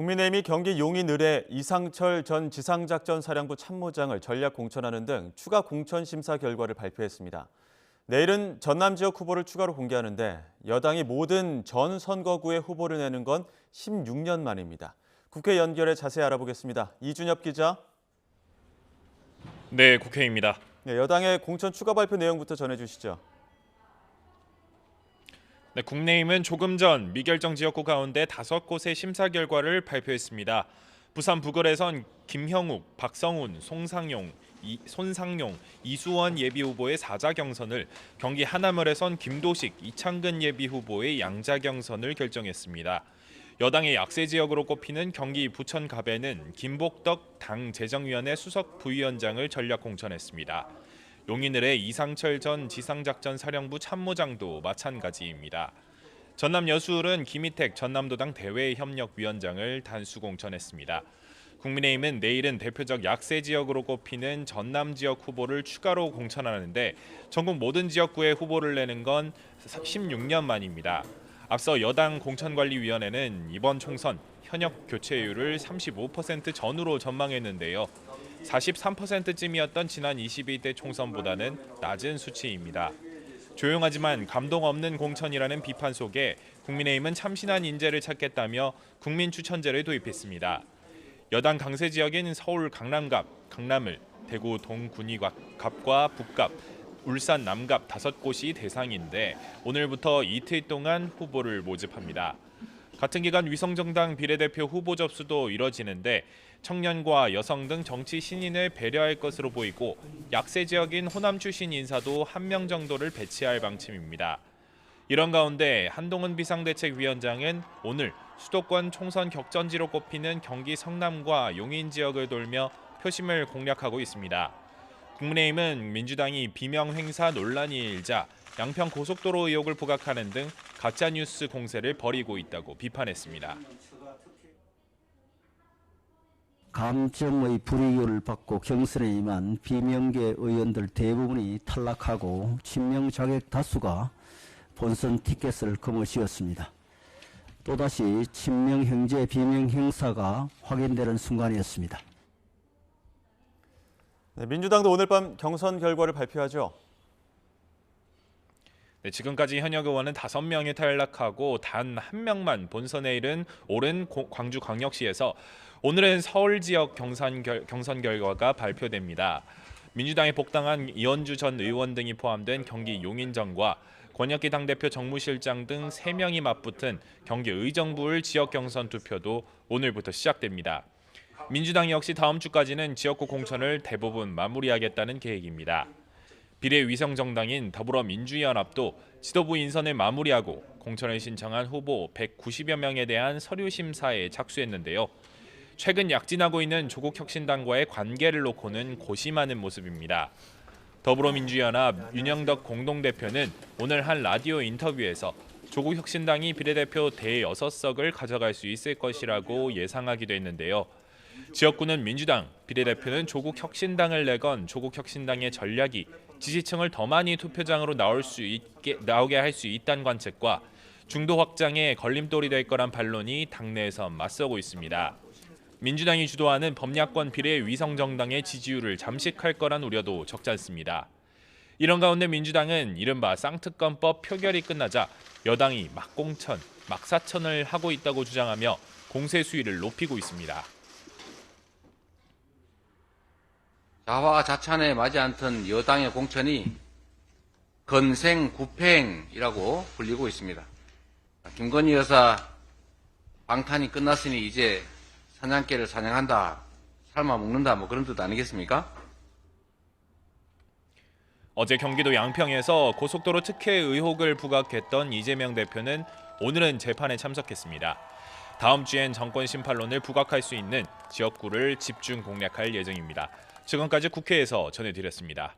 국민의힘이 경기 용인 을의 이상철 전 지상작전사령부 참모장을 전략 공천하는 등 추가 공천 심사 결과를 발표했습니다. 내일은 전남 지역 후보를 추가로 공개하는데 여당이 모든 전 선거구에 후보를 내는 건 16년 만입니다. 국회 연결해 자세히 알아보겠습니다. 이준엽 기자. 네, 국회입니다. 네, 여당의 공천 추가 발표 내용부터 전해주시죠. 네, 국민의힘은 조금 전 미결정 지역구 가운데 5곳의 심사 결과를 발표했습니다. 부산 부걸에선 김형욱, 박성훈, 손상용, 이수원 예비후보의 4자 경선을, 경기 하남을에선 김도식, 이창근 예비후보의 양자 경선을 결정했습니다. 여당의 약세 지역으로 꼽히는 경기 부천 갑에는 김복덕 당 재정위원회 수석 부위원장을 전략 공천했습니다. 용인을의 이상철 전 지상작전사령부 참모장도 마찬가지입니다. 전남 여수을은 김희택 전남도당 대외협력위원장을 단수 공천했습니다. 국민의힘은 내일은 대표적 약세 지역으로 꼽히는 전남 지역 후보를 추가로 공천하는데 전국 모든 지역구에 후보를 내는 건 16년 만입니다. 앞서 여당 공천관리위원회는 이번 총선 현역 교체율을 35% 전후로 전망했는데요. 43%쯤이었던 지난 22대 총선보다는 낮은 수치입니다. 조용하지만 감동 없는 공천이라는 비판 속에 국민의힘은 참신한 인재를 찾겠다며 국민 추천제를 도입했습니다. 여당 강세 지역인 서울 강남갑, 강남을, 대구 동군위갑과 북갑, 울산 남갑 5곳이 대상인데 오늘부터 이틀 동안 후보를 모집합니다. 같은 기간 위성정당 비례대표 후보 접수도 이뤄지는데 청년과 여성 등 정치 신인을 배려할 것으로 보이고 약세 지역인 호남 출신 인사도 1명 정도를 배치할 방침입니다. 이런 가운데 한동훈 비상대책위원장은 오늘 수도권 총선 격전지로 꼽히는 경기 성남과 용인 지역을 돌며 표심을 공략하고 있습니다. 국민의힘은 민주당이 비명 행사 논란이 일자 양평 고속도로 의혹을 부각하는 등 가짜뉴스 공세를 벌이고 있다고 비판했습니다. 감정의 불이익을 받고 경선에 임한 비명계 의원들 대부분이 탈락하고 친명 자객 다수가 본선 티켓을 거머쥐었습니다. 또다시 친명 형제 비명 행사가 확인되는 순간이었습니다. 네, 민주당도 오늘 밤 경선 결과를 발표하죠. 네, 지금까지 현역 의원은 5명이 탈락하고 단 1명만 본선에 이른 오른 광주광역시에서 오늘은 서울 지역 경선 결과가 발표됩니다. 민주당에 복당한 이현주 전 의원 등이 포함된 경기 용인정과 권혁기 당대표 정무실장 등 3명이 맞붙은 경기 의정부을 지역 경선 투표도 오늘부터 시작됩니다. 민주당 역시 다음 주까지는 지역구 공천을 대부분 마무리하겠다는 계획입니다. 비례위성정당인 더불어민주연합도 지도부 인선을 마무리하고 공천을 신청한 후보 190여 명에 대한 서류 심사에 착수했는데요. 최근 약진하고 있는 조국혁신당과의 관계를 놓고는 고심하는 모습입니다. 더불어민주연합 윤영덕 공동대표는 오늘 한 라디오 인터뷰에서 조국혁신당이 비례대표 대6석을 가져갈 수 있을 것이라고 예상하기도 했는데요. 지역구는 민주당, 비례대표는 조국혁신당을 내건 조국혁신당의 전략이 지지층을 더 많이 투표장으로 나오게 할 수 있다는 관측과 중도 확장에 걸림돌이 될 거란 반론이 당내에서 맞서고 있습니다. 민주당이 주도하는 범야권 비례위성정당의 지지율을 잠식할 거란 우려도 적지 않습니다. 이런 가운데 민주당은 이른바 쌍특검법 표결이 끝나자 여당이 막공천, 막사천을 하고 있다고 주장하며 공세 수위를 높이고 있습니다. 자화자찬에 맞지 않던 여당의 공천이 건생구팽이라고 불리고 있습니다. 김건희 여사 방탄이 끝났으니 이제 사냥개를 사냥한다, 삶아 먹는다, 뭐 그런 뜻 아니겠습니까? 어제 경기도 양평에서 고속도로 특혜 의혹을 부각했던 이재명 대표는 오늘은 재판에 참석했습니다. 다음 주엔 정권 심판론을 부각할 수 있는 지역구를 집중 공략할 예정입니다. 지금까지 국회에서 전해드렸습니다.